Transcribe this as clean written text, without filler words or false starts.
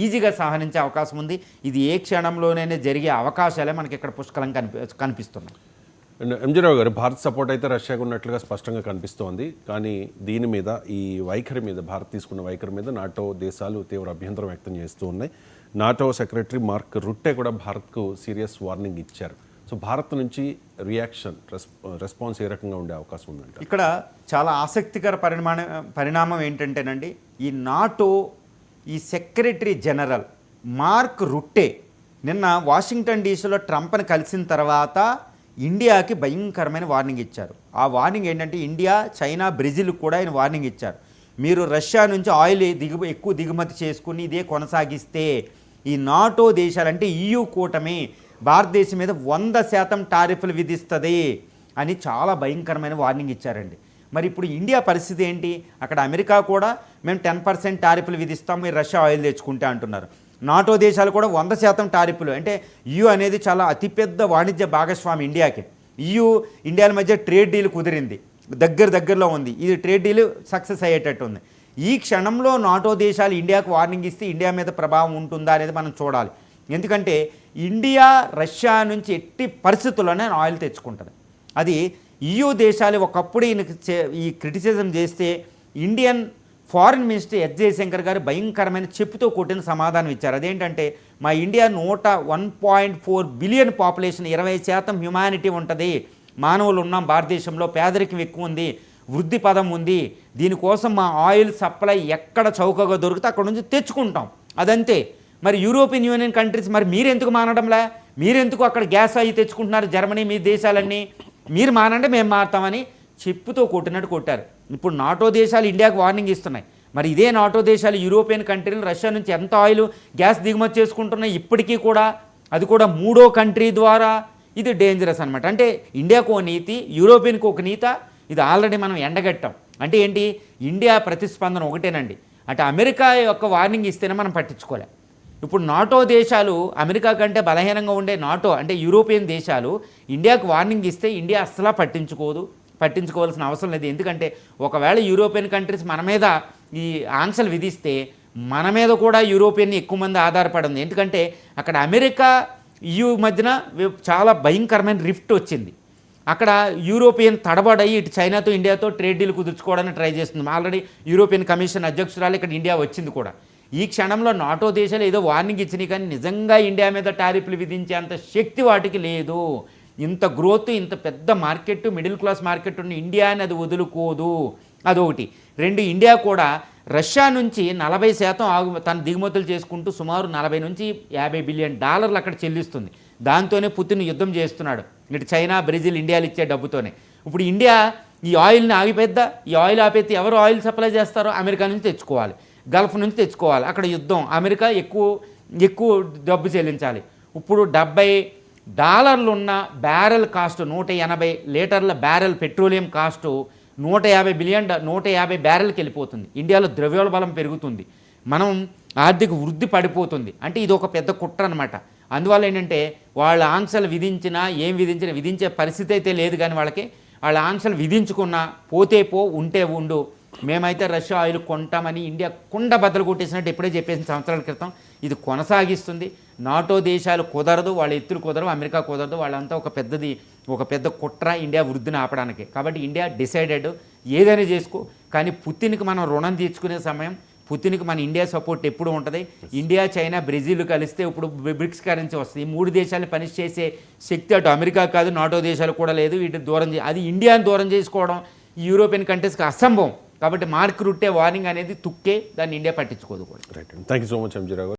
ఈజీగా సహనించే అవకాశం ఉంది. ఇది ఏ క్షణంలోనైనా జరిగే అవకాశాలే మనకి ఇక్కడ పుష్కలం కనిపిస్తున్నాయి. ఎంజీరావు గారు, భారత్ సపోర్ట్ అయితే రష్యాకు ఉన్నట్లుగా స్పష్టంగా కనిపిస్తోంది. కానీ దీని మీద, ఈ వైఖరి మీద, భారత్ తీసుకున్న వైఖరి మీద నాటో దేశాలు తీవ్ర అభ్యంతరం వ్యక్తం చేస్తూ ఉన్నాయి. నాటో సెక్రటరీ మార్క్ రుట్టే కూడా భారత్కు సీరియస్ వార్నింగ్ ఇచ్చారు. సో భారత్ నుంచి రియాక్షన్, రెస్పాన్స్ ఏ రకంగా ఉండే అవకాశం ఉందంటే? ఇక్కడ చాలా ఆసక్తికర పరిణామం ఏంటంటేనండి, ఈ నాటో ఈ సెక్రటరీ జనరల్ మార్క్ రుట్టే నిన్న వాషింగ్టన్ డీసీలో ట్రంప్ని కలిసిన తర్వాత ఇండియాకి భయంకరమైన వార్నింగ్ ఇచ్చారు. ఆ వార్నింగ్ ఏంటంటే ఇండియా, చైనా, బ్రెజిల్ కూడా ఆయన వార్నింగ్ ఇచ్చారు. మీరు రష్యా నుంచి ఆయిల్ ఎక్కువ దిగుమతి చేసుకుని ఇదే కొనసాగిస్తే ఈ నాటో దేశాలంటే EU కూటమి భారతదేశం మీద 100% టారిఫ్లు విధిస్తుంది అని చాలా భయంకరమైన వార్నింగ్ ఇచ్చారండి. మరి ఇప్పుడు ఇండియా పరిస్థితి ఏంటి? అక్కడ అమెరికా కూడా మేము 10% టారిఫ్లు విధిస్తాం, మీరు రష్యా ఆయిల్ తెచ్చుకుంటే అంటున్నారు. నాటో దేశాలు కూడా 100% టారిఫ్లు. అంటే EU అనేది చాలా అతిపెద్ద వాణిజ్య భాగస్వామి ఇండియాకి. EU ఇండియాల మధ్య ట్రేడ్ డీల్ కుదిరింది, దగ్గరలో ఉంది. ఇది ట్రేడ్ డీల్ సక్సెస్ అయ్యేటట్టు ఉంది. ఈ క్షణంలో నాటో దేశాలు ఇండియాకు వార్నింగ్ ఇస్తే ఇండియా మీద ప్రభావం ఉంటుందా అనేది మనం చూడాలి. ఎందుకంటే ఇండియా రష్యా నుంచి ఎట్టి పరిస్థితుల్లోనే ఆయిల్ తెచ్చుకుంటుంది. అది EU దేశాలు ఒకప్పుడు ఈ క్రిటిసిజం చేస్తే Indian foreign minister S Jaishankar గారు భయంకరమైన చెప్పుతో కొట్టిన సమాధానం ఇచ్చారు. అదేంటంటే మా ఇండియా 101.4 బిలియన్ పాపులేషన్, 20% హ్యుమానిటీ ఉంటుంది, మానవులు ఉన్నాం భారతదేశంలో, పేదరికం ఎక్కువ ఉంది, వృద్ధి పదం ఉంది, దీనికోసం మా ఆయిల్ సప్లై ఎక్కడ చౌకగా దొరికితే అక్కడ నుంచి తెచ్చుకుంటాం, అదంతే. మరి యూరోపియన్ యూనియన్ కంట్రీస్ మరి మీరెందుకు మానడంలే? మీరెందుకు అక్కడ గ్యాస్ అయ్యి తెచ్చుకుంటున్నారు? జర్మనీ, మీ దేశాలన్నీ మీరు మానంటే మేము మారుతామని చెప్పుతో కొట్టినట్టు కొట్టారు. ఇప్పుడు నాటో దేశాలు ఇండియాకు వార్నింగ్ ఇస్తున్నాయి. మరి ఇదే నాటో దేశాలు యూరోపియన్ కంట్రీలు రష్యా నుంచి ఎంత ఆయిల్, గ్యాస్ దిగుమతి చేసుకుంటున్నాయి ఇప్పటికీ కూడా, అది కూడా మూడో కంట్రీ ద్వారా. ఇది డేంజరస్ అనమాట. అంటే ఇండియాకు ఒక నీతి, యూరోపియన్కి ఒక నీత. ఇది ఆల్రెడీ మనం ఎండగట్టాం. అంటే ఏంటి? ఇండియా ప్రతిస్పందన ఒకటేనండి. అంటే అమెరికా యొక్క వార్నింగ్ ఇస్తేనే మనం పట్టించుకోలేం. ఇప్పుడు నాటో దేశాలు అమెరికా కంటే బలహీనంగా ఉండే నాటో అంటే యూరోపియన్ దేశాలు ఇండియాకు వార్నింగ్ ఇస్తే ఇండియా అస్సలా పట్టించుకోవాల్సిన అవసరం లేదు. ఎందుకంటే ఒకవేళ యూరోపియన్ కంట్రీస్ మన మీద ఈ ఆంక్షలు విధిస్తే మన మీద కూడా యూరోపియన్ ఎక్కువ మంది ఆధారపడి ఉంది. ఎందుకంటే అక్కడ అమెరికా, EU మధ్యన చాలా భయంకరమైన రిఫ్ట్ వచ్చింది. అక్కడ యూరోపియన్ తడబడయి ఇటు చైనాతో, ఇండియాతో ట్రేడ్ డీల్ కుదుర్చుకోవడానికి ట్రై చేస్తుంది. ఆల్రెడీ యూరోపియన్ కమిషన్ అధ్యక్షురాలు ఇక్కడ ఇండియా వచ్చింది కూడా. ఈ క్షణంలో నాటో దేశాలు ఏదో వార్నింగ్ ఇచ్చినాయి, కానీ నిజంగా ఇండియా మీద టారిఫ్లు విధించే అంత శక్తి వాటికి లేదు. ఇంత గ్రోత్, ఇంత పెద్ద మార్కెట్, మిడిల్ క్లాస్ మార్కెట్ ఉన్న ఇండియా అని అది వదులుకోదు. అదొకటి. రెండు, ఇండియా కూడా రష్యా నుంచి 40% తన దిగుమతులు చేసుకుంటూ సుమారు 40 నుంచి 50 బిలియన్ డాలర్లు అక్కడ చెల్లిస్తుంది. దాంతోనే పుతిన్ యుద్ధం చేస్తున్నాడు. ఇటు చైనా, బ్రెజిల్, ఇండియాలు ఇచ్చే డబ్బుతోనే. ఇప్పుడు ఇండియా ఈ ఆయిల్ని ఆగిపోద్దా? ఈ ఆయిల్ ఆపేస్తే ఎవరు ఆయిల్ సప్లై చేస్తారో? అమెరికా నుంచి తెచ్చుకోవాలి, గల్ఫ్ నుంచి తెచ్చుకోవాలి. అక్కడ యుద్ధం, అమెరికా ఎక్కువ డబ్బు చెల్లించాలి. ఇప్పుడు $70 ఉన్న బ్యారెల్ కాస్ట్, 180 లీటర్ల బ్యారెల్ పెట్రోలియం కాస్టు 150 బ్యారెల్కి వెళ్ళిపోతుంది. ఇండియాలో ద్రవ్యోల్బలం పెరుగుతుంది, మనం ఆర్థిక వృద్ధి పడిపోతుంది. అంటే ఇది ఒక పెద్ద కుట్ర అనమాట. అందువల్ల ఏంటంటే వాళ్ళ ఆంక్షలు విధించినా, విధించే పరిస్థితి అయితే లేదు. కానీ వాళ్ళ ఆంక్షలు విధించుకున్నా పోతే పో, ఉంటే ఉండు, మేమైతే రష్యా ఆయిల్ కొంటామని ఇండియా కుండ బద్దలు కొట్టేసినట్టు ఎప్పుడే చెప్పేసిన సంవత్సరాల క్రితం. ఇది కొనసాగిస్తుంది. నాటో దేశాలు కుదరదు, వాళ్ళ ఎత్తులు కుదరవు, అమెరికా కుదరదు. వాళ్ళంతా ఒక పెద్ద కుట్ర ఇండియా వృద్ధిని ఆపడానికి. కాబట్టి ఇండియా డిసైడెడ్, ఏదైనా చేసుకో, కానీ పుతిన్కి మనం రుణం తీర్చుకునే సమయం, పుతిన్కి మన ఇండియా సపోర్ట్ ఎప్పుడు ఉంటుంది. ఇండియా, చైనా, బ్రెజిల్ కలిస్తే ఇప్పుడు బ్రిక్స్ కరెన్సీ వస్తుంది. ఈ 3 దేశాలను పని చేసే శక్తి అటు అమెరికా కాదు, నాటో దేశాలు కూడా లేదు. వీటిని అది ఇండియాని దూరం చేసుకోవడం యూరోపియన్ కంట్రీస్కి అసంభవం. కాబట్టి మార్క్ రుట్టే వార్నింగ్ అనేది తుక్కే, దాన్ని ఇండియా పట్టించుకోదు కూడా. Right. Thank you so much ఎంజీరావు.